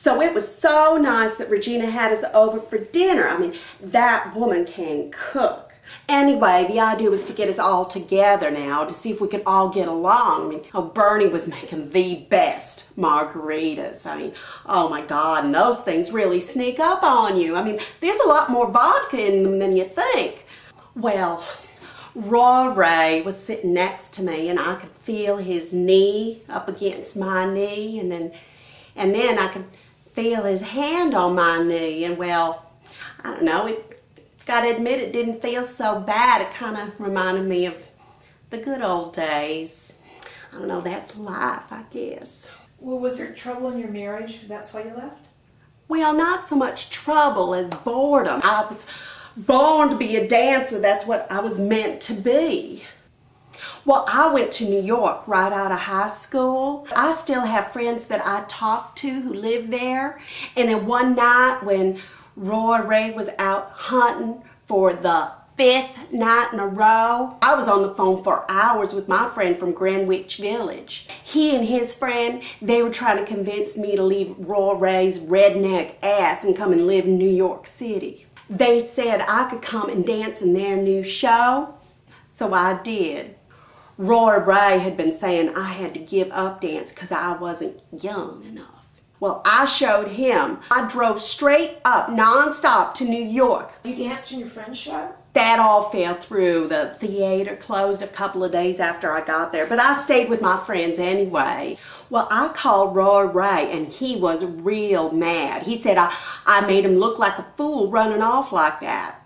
So it was so nice that Regina had us over for dinner. I mean, that woman can cook. Anyway, the idea was to get us all together now to see if we could all get along. I mean, Bernie was making the best margaritas. I mean, oh my God, and those things really sneak up on you. I mean, there's a lot more vodka in them than you think. Well, Rory was sitting next to me and I could feel his knee up against my knee, and then I could feel his hand on my knee, and well, I don't know, gotta admit it didn't feel so bad. It kind of reminded me of the good old days. I don't know, that's life, I guess. Well, was there trouble in your marriage? That's why you left? Well, not so much trouble as boredom. I was born to be a dancer. That's what I was meant to be. Well, I went to New York right out of high school. I still have friends that I talk to who live there. And then one night when Rory was out hunting for the 5th night in a row, I was on the phone for hours with my friend from Greenwich Village. He and his friend, they were trying to convince me to leave Rory's redneck ass and come and live in New York City. They said I could come and dance in their new show, so I did. Rory had been saying I had to give up dance because I wasn't young enough. Well, I showed him. I drove straight up, non-stop to New York. You danced in your friend's show? That all fell through. The theater closed a couple of days after I got there, but I stayed with my friends anyway. Well, I called Rory and he was real mad. He said I made him look like a fool running off like that.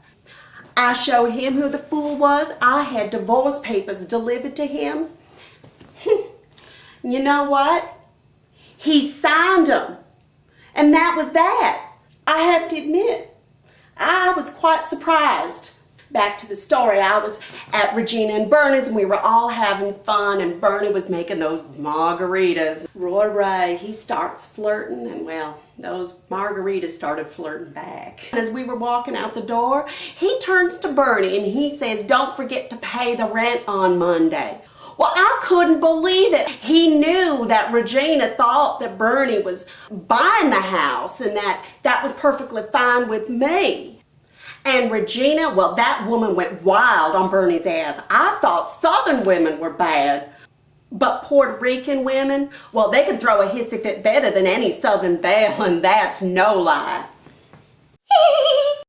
I showed him who the fool was. I had divorce papers delivered to him. You know what? He signed them. And that was that. I have to admit, I was quite surprised. Back to the story, I was at Regina and Bernie's and we were all having fun, and Bernie was making those margaritas. Rory, he starts flirting, and well, those margaritas started flirting back. And as we were walking out the door, he turns to Bernie and he says, "Don't forget to pay the rent on Monday." Well, I couldn't believe it. He knew that Regina thought that Bernie was buying the house and that was perfectly fine with me. And Regina, well, that woman went wild on Bernie's ass. I thought Southern women were bad. But Puerto Rican women, well, they could throw a hissy fit better than any Southern belle, and that's no lie.